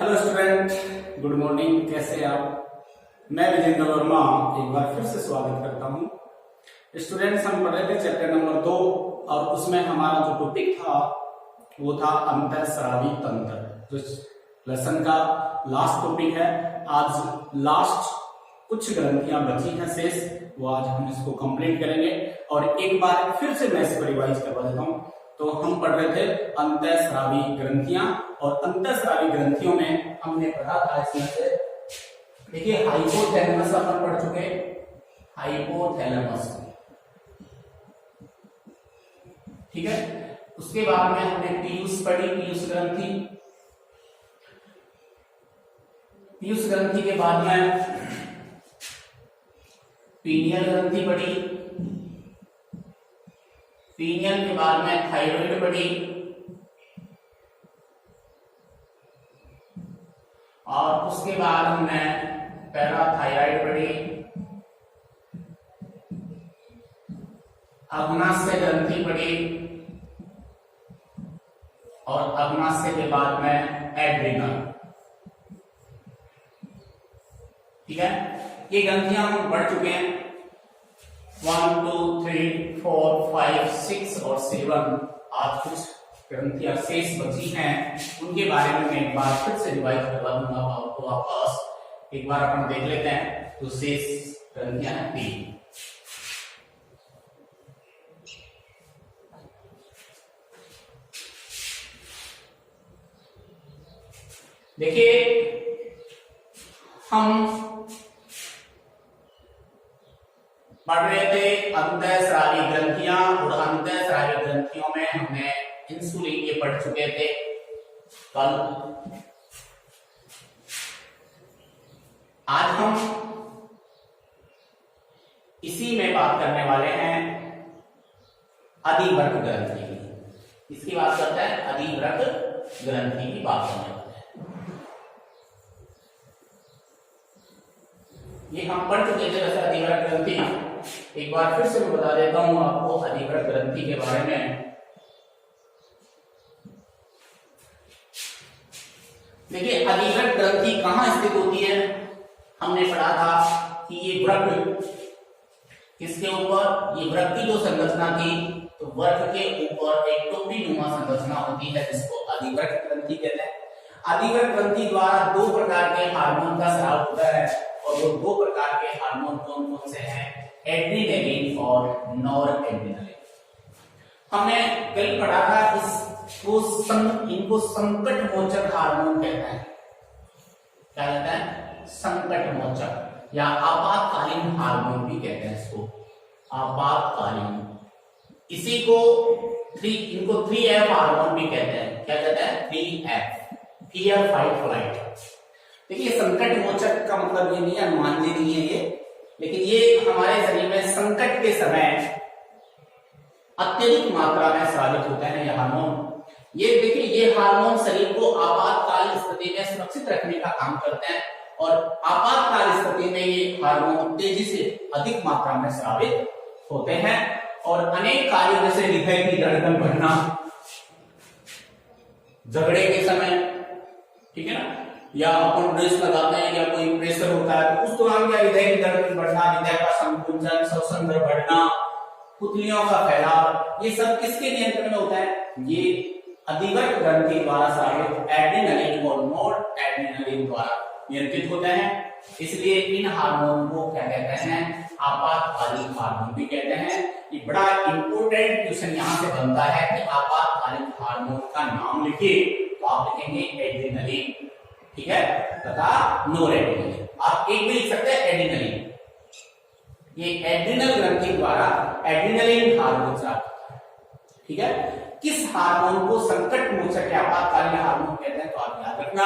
Hello student, good morning. कैसे हैं आप? मैं विजेंद्र वर्मा एक बार फिर से स्वागत करता हूं। स्टूडेंट्स, हम पढ़ रहे थे चैप्टर नंबर 2 और उसमें हमारा जो टॉपिक था वो था अंतःस्रावी तंत्र, जो लेसन का लास्ट टॉपिक है। आज लास्ट कुछ ग्रंथियां बची हैं शेष, वो आज हम इसको कंप्लीट करेंगे। और एक बार फिर से मैं इसको रिवाइज करवा देता हूं। तो हम पढ़ रहे थे अंतःस्रावी ग्रंथियां, और अंतःस्रावी ग्रंथियों में हमने पढ़ा था इसमें से, देखिए हाइपोथैलेमस अपन पढ़ चुके, हाइपोथैलेमस, ठीक है। उसके बाद में हमने पीयूष पढ़ी, पीयूष ग्रंथि। पीयूष ग्रंथि के बाद में पीनियल ग्रंथि पढ़ी, पीनियल के बाद में थायराइड पढ़ी, और उसके बाद हमने पैराथायराइड पढ़ी, अग्नाशय ग्रंथि पढ़ी, और अग्नाशय के बाद में एड्रिनल, ठीक है। ये ग्रंथियां हम पढ़ चुके हैं 1 2 3 4 5 6 और 7। आज कुछ ग्रंथियां शेष बची हैं, उनके बारे में मैं एक बार फिर से रिवाइज करवा दूंगा आपको वापस। एक बार अपन देख लेते हैं। तो शेष ग्रंथियां हैं 3। देखिए, हम पढ़ रहे थे अंतःस्रावी ग्रंथियां, और अंतःस्रावी ग्रंथियों में हमने इंसुलिन ये पढ़ चुके थे कल। आज हम इसी में बात करने वाले हैं अधिवृक्क ग्रंथि की। इसकी बात करते हैं, अधिवृक्क ग्रंथि की बात करने वाले हैं। ये हम पढ़ चुके थे वैसे अधिवृक्क ग्रंथि। एक बार फिर से मैं बता देता हूं आपको अधिवृक्क ग्रंथि के बारे में। देखिए, अधिवृक्क ग्रंथि कहां स्थित होती है? हमने पढ़ा था कि ये वृक्क किसके ऊपर, ये वृक्क की जो संरचना थी, तो वृक्क के ऊपर एक टोपी नुमा संरचना होती है, जिसको अधिवृक्क ग्रंथि कहते हैं। अधिवृक्क ग्रंथि द्वारा 2 प्रकार के हार्मोन का स्राव होता है, और वो 2 प्रकार के हार्मोन कौन कौन से हैं? एड्रेनालिन और नॉरएड्रेनालिन। हमने कल पढ़ा था इनको संकट मोचक हार्मोन कहते हैं। क्या कहते हैं? संकट मोचक, या आपातकालीन हार्मोन भी कहते हैं इसको, आपातकालीन। इसी को इनको 3F हार्मोन भी कहते हैं। क्या कहते हैं? 3F, fear fight flight. देखिए, संकट मोचक का मतलब ये नहीं है, अनुमान नहीं है ये, लेकिन ये हमारे शरीर में संकट के समय अत्यधिक मात्रा में स्रावित होते हैं ये हार्मोन। ये देखिए, ये हार्मोन शरीर को आपातकाल स्थिति में सुरक्षित रखने का काम करते हैं, और आपातकाल स्थिति में ये हार्मोन तेजी से अधिक मात्रा में स्रावित होते हैं, और अनेक कार्यों जैसे हृदय की धड़कन बढ़ना, झगड़े के समय, ठीक है ना, या अपन रेस लगाते हैं या कोई प्रेशर होता है, तो उस दौरान क्या हृदय की धड़कन बढ़ना, हृदय का संकुचन, श्वसन दर बढ़ना, पुतलियों का फैलाव, ये सब किसके नियंत्रण में होता है? ये अधिवृक्क ग्रंथि द्वारा स्रावित एड्रेनालिन और नॉरएड्रेनालिन द्वारा नियंत्रित होते हैं। इसलिए इन हार्मोन को क्या कहते हैं? आपातकालीन हार्मोन भी कहते हैं। ये बड़ा इंपोर्टेंट क्वेश्चन यहाँ से बनता है कि आपातकालीन हार्मोन का नाम लिखिए, तो आप लिखेंगे एड्रेनालिन, ठीक है, तथा नॉरएड्रेनालिन। आप एक भी लिख सकते हैं एड्रेनालिन। ये एड्रिनल ग्रंथि द्वारा एड्रेनालिन हार्मोन स्राव होता है, ठीक है। किस हार्मोन को संकट मोचक या आपातकालीन हार्मोन कहते हैं? तो आप याद रखना,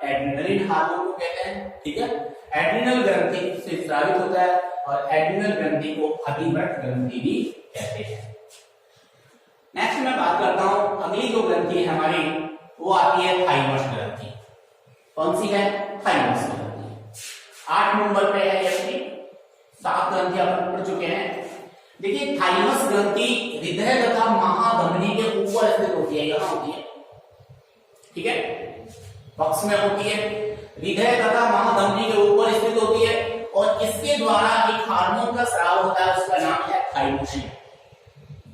एड्रेनालिन हार्मोन को कहते हैं, ठीक है। एड्रिनल ग्रंथि से स्रावित होता है, और एड्रिनल ग्रंथि को अधिवृक्क ग्रंथि भी कहते हैं। नेक्स्ट मैं बात करता हूं, अगली जो ग्रंथि है हमारी, वो आती है थाइमस ग्रंथि। कौन सी है? थाइमस ग्रंथि। 8 नंबर पे है ये। 7 ग्रंथि अपन पढ़ चुके हैं। देखिए, थाइमस ग्रंथि हृदय तथा महाधमनी के ऊपर स्थित होती है, यहां होती है, ठीक है। पक्ष में होती है, हृदय तथा महाधमनी के ऊपर स्थित होती है और इसके द्वारा एक हार्मोन का स्राव होता है, उसका नाम है थाइमोसिन।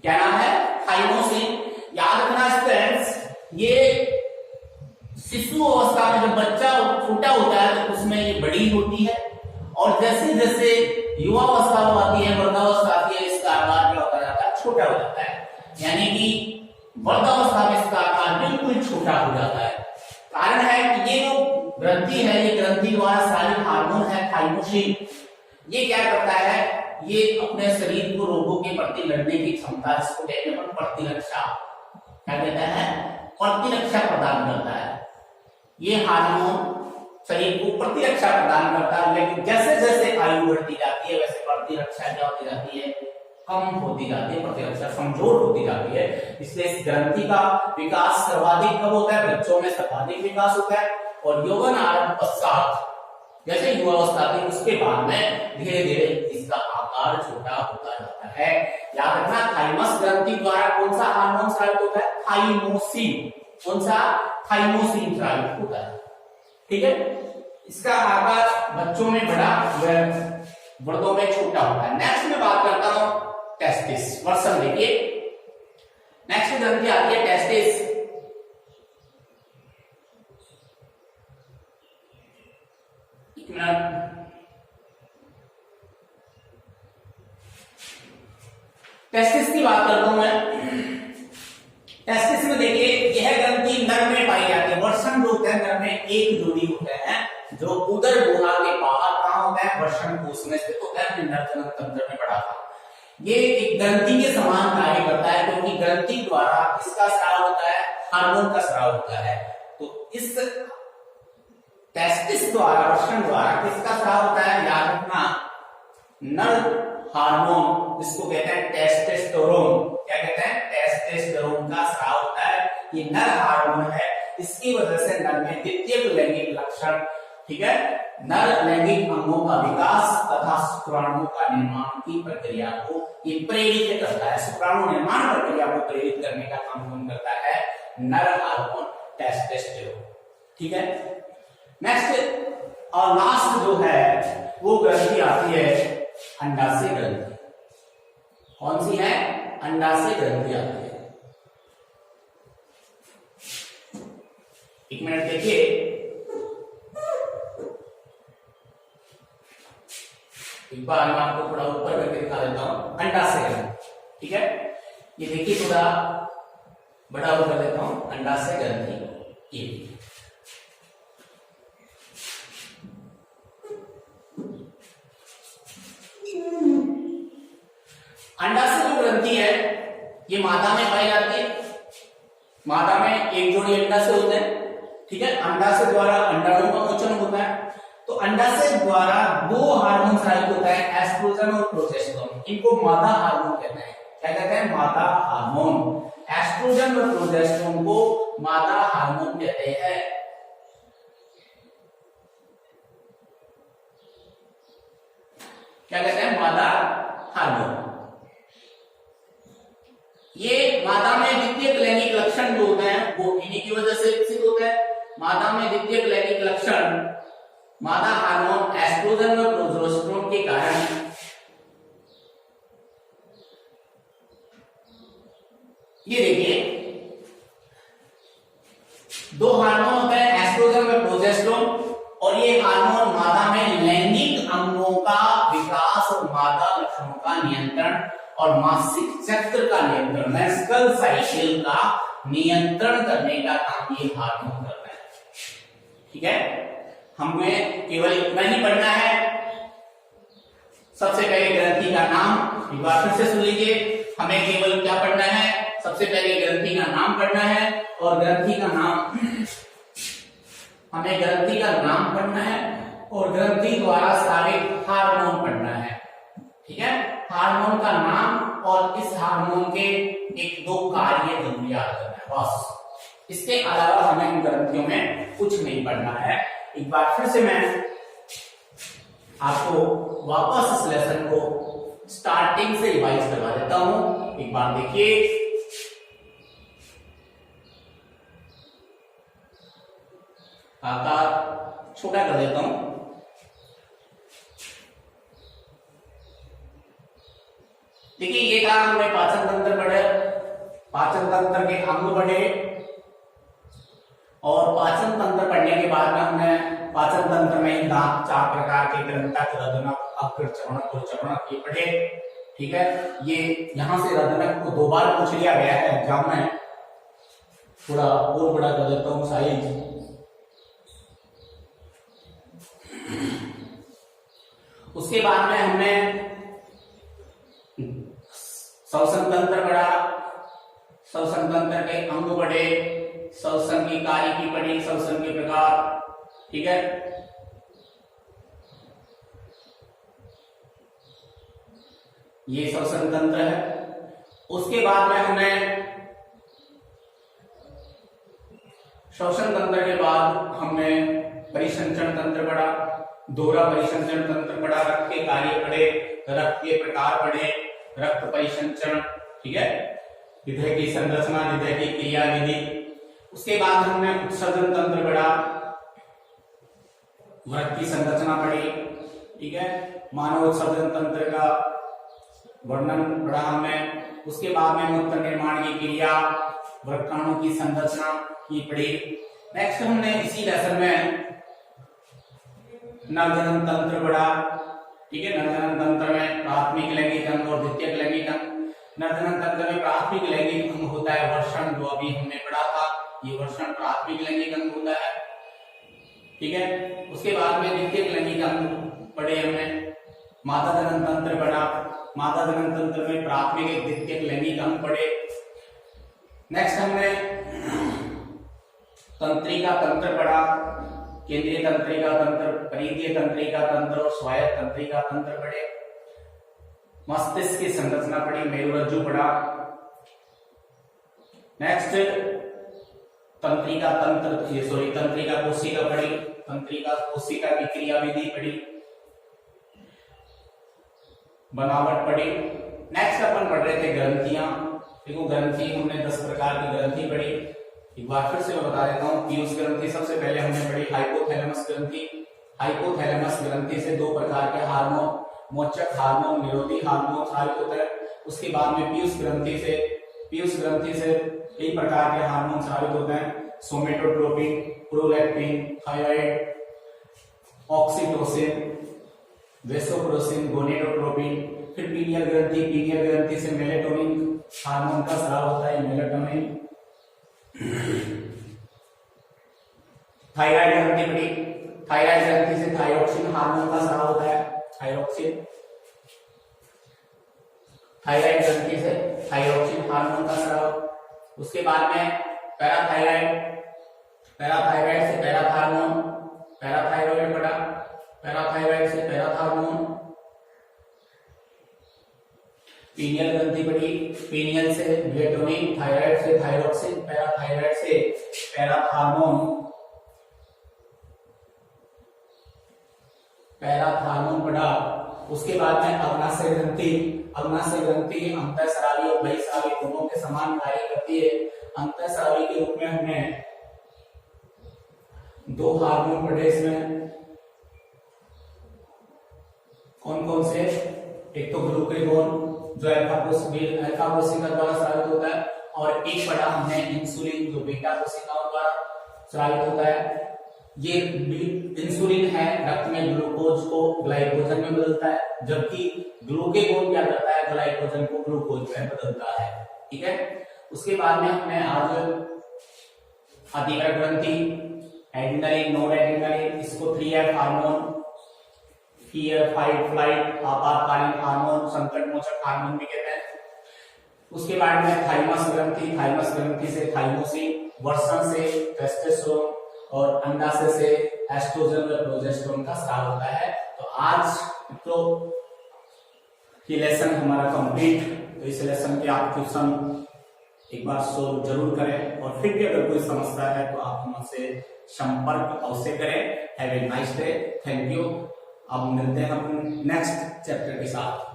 क्या नाम है? थाइमोसिन। याद रखना स्टूडेंट्स, ये शिशु अवस्था में जब बच्चा छोटा होता है तो उसमें ये बड़ी होती है और जैसे जैसे युवा अवस्था आती है, वृद्धावस्था आती है, इसका आकार क्या होता जाता है? छोटा हो जाता है। यानी कि वृद्धावस्था में इसका आकार बिल्कुल छोटा हो जाता है। कारण है कि ये जो ग्रंथि है, ये ग्रंथि द्वारा स्रावित हार्मोन है थाइमोसिन, ये क्या करता है? ये अपने शरीर को रोगों के प्रति लड़ने की क्षमता, जिसको कहते हैं प्रतिरक्षा, क्या कहते हैं? प्रतिरक्षा प्रदान करता है। ये हार्मोन शरीर को प्रतिरक्षा प्रदान करता है, लेकिन जैसे जैसे आयु बढ़ती जाती है वैसे प्रतिरक्षा क्या होती जाती है? कम होती जाती है, प्रतिरक्षा कमजोर होती जाती है। इसलिए इस ग्रंथि का विकास सर्वाधिक कब होता है? बच्चों में सर्वाधिक विकास होता है और यौवन आरंभ पश्चात जैसे युवावस्था आती है उसके बाद में धीरे धीरे इसका आकार छोटा होता जाता है। याद रखना, थाइमस ग्रंथि द्वारा कौन सा हार्मोन स्रावित होता है? थाइमोसिन। कौन सा? थाइमोसिन स्रावित होता है। ठीक है, इसका आकार बच्चों में बड़ा, वृद्धों में छोटा होता है। नेक्स्ट में बात करता हूं टेस्टिस। वर्षन देखिए, नेक्स्ट ग्रंथि आती है टेस्टिस। टेस्टिस की बात करता हूं मैं। टेस्टिस में देखिए, यह ग्रंथि नर में पाई जाती है। वर्षण जो होता है नर में एक जोड़ी होते हैं जो उदर गुहा के बाहर कहां होता है? वर्षण कोश में स्थित होता है। नर जनन तंत्र में पड़ा था। ये एक ग्रंथि के समान कार्य करता है क्योंकि ग्रंथि द्वारा इसका स्राव होता है, हार्मोन का स्राव होता है। तो इस टेस्टिस द्वारा, वर्षण द्वारा किसका स्राव होता है? याद रखना, नर हार्मोन, जिसको कहते हैं टेस्टोस्टेरोन। क्या कहते हैं? टेस्टोस्टेरोन का स्राव होता है। ये नर हार्मोन है, इसकी वजह से नर में द्वितीयक लैंगिक लक्षण, ठीक है, नर लैंगिक अंगों का विकास तथा शुक्राणुओं का निर्माण की प्रक्रिया को ये प्रेरित करता है। शुक्राणु निर्माण प्रक्रिया को प्रेरित करने का काम कौन करता है? नर हार्मोन टेस्टोस्टेरोन। ठीक है, नेक्स्ट और लास्ट जो है वो ग्रंथि आती है अंडाशय ग्रंथि। कौन सी है? अंडाशय ग्रंथि आती है। एक मिनट देखिए, एक बार मैं आपको थोड़ा ऊपर करके दिखा देता हूं अंडाशय ग्रंथि। ठीक है, ये देखिए, थोड़ा बड़ा कर देता हूं अंडाशय ग्रंथि। ये अंडाशय जो ग्रंथि है ये मादा में पाई जाती है। मादा में एक जोड़ी अंडाशय होते हैं। ठीक है, अंडाशय द्वारा अंडाणु का मोचन होता है। तो अंडाशय द्वारा दो हार्मोन स्रावित होता है, एस्ट्रोजन और प्रोजेस्टेरोन। इनको मादा हार्मोन कहते हैं। क्या कहते हैं? मादा हार्मोन। एस्ट्रोजन और प्रोजेस्टेरोन को मादा हार्मोन कहते हैं। क्या कहते हैं? मादा हार्मोन। ये मादा में द्वितीयक लैंगिक लक्षण जो होते हैं वो इन्हीं की वजह से विकसित होते हैं। मादा में द्वितीयक लैंगिक लक्षण मादा हार्मोन एस्ट्रोजन और प्रोजेस्टेरोन के कारण ये देखिए, दो हार्मोन होते हैं एस्ट्रोजन और प्रोजेस्टेरोन और ये हार्मोन मादा में लैंगिक अंगों का विकास और मादा लक्षणों का नियंत्रण और मासिक चक्र का नियंत्रण, मेंस्ट्रुअल साइकिल का नियंत्रण करने का काम ये हार्मोन करता है। ठीक है, हमें केवल इतना ही पढ़ना है। सबसे पहले ग्रंथि का नाम एक बार फिर से सुन लीजिए। हमें केवल क्या पढ़ना है? सबसे पहले ग्रंथि का नाम पढ़ना है और ग्रंथि का नाम, हमें ग्रंथि का नाम पढ़ना है और ग्रंथि द्वारा स्रावित हार्मोन पढ़ना है। ठीक है, हार्मोन का नाम और इस हार्मोन के एक दो कार्य जरूर याद करना है बस। इसके अलावा हमें इन ग्रंथियों में कुछ नहीं पढ़ना है। एक बार फिर से मैं आपको वापस इस लेसन को स्टार्टिंग से रिवाइज करवा देता हूं। एक बार देखिए, आकार छोटा कर देता हूं। देखिए ये था हमने पाचन तंत्र बढ़े, पाचन तंत्र के अंग बढ़े, और पाचन तंत्र पढ़ने के बाद में हमने पाचन तंत्र में दांत 4 प्रकार के ग्रंथक, रदनक, अग्रचरणक और चरणक ये पढ़े। ठीक है, ये यहां से रदनक को 2 बार पूछ लिया गया है एग्जाम में, थोड़ा और बड़ा कर देता हूं साइज। उसके बाद में हमने श्वसन तंत्र पढ़ा, श्वसन तंत्र के अंग बढ़े, श्वसन की कार्यकी पढ़ी, श्वसन के प्रकार। ठीक है, ये श्वसन तंत्र है। उसके बाद में हमने श्वसन तंत्र के बाद हमने परिसंचरण तंत्र पढ़ा, दोहरा परिसंचरण तंत्र पढ़ा, रक्त के कार्य पढ़े, रक्त के प्रकार पढ़े, रक्त परिसंचरण। ठीक है, हृदय की संरचना, हृदय की क्रिया विधि। उसके बाद हमने उत्सर्जन तंत्र पढ़ा, वृक्क की संरचना पढ़ी। ठीक है, मानव उत्सर्जन तंत्र का वर्णन पढ़ा हमने। उसके बाद में मूत्र निर्माण की क्रिया, वृक्काणु की संरचना की पढ़ी। नेक्स्ट हमने इसी लेसन में नरजनन तंत्र पढ़ा। ठीक है, नरजनन तंत्र में प्राथमिक लैंगिक अंग और द्वितीयक लैंगिक अंग। नरजनन तंत्र में प्राथमिक लैंगिक अंग होता है वर्षण, जो अभी हमने पढ़ा था, ये वर्षण प्राथमिक लैंगिक अंग होता है। ठीक है, उसके बाद में द्वितीयक लैंगिक अंग पढ़े हमने, मादा जनन तंत्र पढ़ा, मादा जनन तंत्र में प्राथमिक एक द्वितीयक लैंगिक अंग पढ़े। नेक्स्ट हमने तंत्रिका तंत्र पढ़ा, केंद्रीय तंत्रिका तंत्र, परिधीय तंत्रिका तंत्र और स्वायत्त तंत्रिका तंत्र पढ़े। मस्तिष्क की संरचना पढ़ी, मेरुरज्जु पढ़ा। नेक्स्ट तंत्रिका तंत्र, ये सॉरी तंत्रिका कोशिका पढ़ी, तंत्रिका कोशिका की क्रिया विधि पढ़ी, बनावट पढ़ी। नेक्स्ट अपन पढ़ रहे थे ग्रंथियां। देखो ग्रंथि हमने 10 प्रकार की ग्रंथि पढ़ी। एक बार फिर से मैं बता देता हूँ। पीयूष ग्रंथि सबसे पहले हमने पढ़ी, हाइपोथैलेमस ग्रंथि। हाइपोथैलेमस ग्रंथि से 2 प्रकार के हार्मोन, मोचक हार्मोन, निरोधी हार्मोन स्रावित होता है। उसके बाद में पीयूष ग्रंथि से कई प्रकार के हार्मोन स्रावित होते हैं, somatotropin, prolactin, thyroid, oxytocin, vasopressin, gonadotropin. फिर पीनियल ग्रंथि से मेलेटोनिन हार्मोन का स्राव होता है, मेलेटोनिन। थायराइड ग्रंथि पढ़ी, थायराइड ग्रंथि से थायरोक्सिन हार्मोन का स्राव होता है, थायरोक्सिन। थायराइड ग्रंथि से थायरोक्सिन हार्मोन का स्राव। उसके बाद में पैराथायराइड, पैराथायराइड से पैराथार्मोन, पैराथायरॉइड पढ़ा, पैराथायराइड से पैराथार्मोन। पीनियल ग्रंथि पढ़ी, पीनियल से मेलेटोनिन, थायराइड से थायरोक्सिन, पैराथायराइड से पैराथार्मोन, पैराथार्मोन पढ़ा। उसके बाद में अग्नाशय ग्रंथि, अग्नाशय ग्रंथि अंतःस्रावी और बहिःस्रावी दोनों के समान कार्य करती है। अंतःस्रावी के रूप में हमने 2 हार्मोन पढ़े इसमें, कौन कौन से? एक तो ग्लूकेगोन जो अल्फा कोशिका द्वारा स्रावित होता है, और एक पढ़ा हमने इंसुलिन जो बीटा कोशिकाओं द्वारा स्रावित होता है। ये इंसुलिन है रक्त में ग्लूकोज को ग्लाइकोजन में बदलता है, जबकि ग्लूकेगोन क्या करता है, ग्लाइकोजन को ग्लूकोज में बदलता है। ठीक है, उसके बाद में हमने आज अधिवृक्क ग्रंथि, एड्रेनालिन, नॉरएड्रेनालिन, इसको 3F hormone, fear, fight, flight, आपातकालीन हार्मोन, संकट मोचक हार्मोन भी कहते हैं। उसके बाद में थाइमस ग्रंथि, थाइमस ग्रंथि से थाइमोसिन, वर्षण से टेस्टोस्टेरोन और अंडाशय से एस्ट्रोजन व प्रोजेस्टेरोन का स्राव होता है। तो आज तो ये लेसन हमारा कंप्लीट। तो इस लेसन के आप क्वेश्चन एक बार सोल्व जरूर करें, और फिर भी अगर कोई समस्या है तो आप हमसे संपर्क अवश्य करें। Have a nice day, thank you. अब मिलते हैं अपन नेक्स्ट चैप्टर के साथ।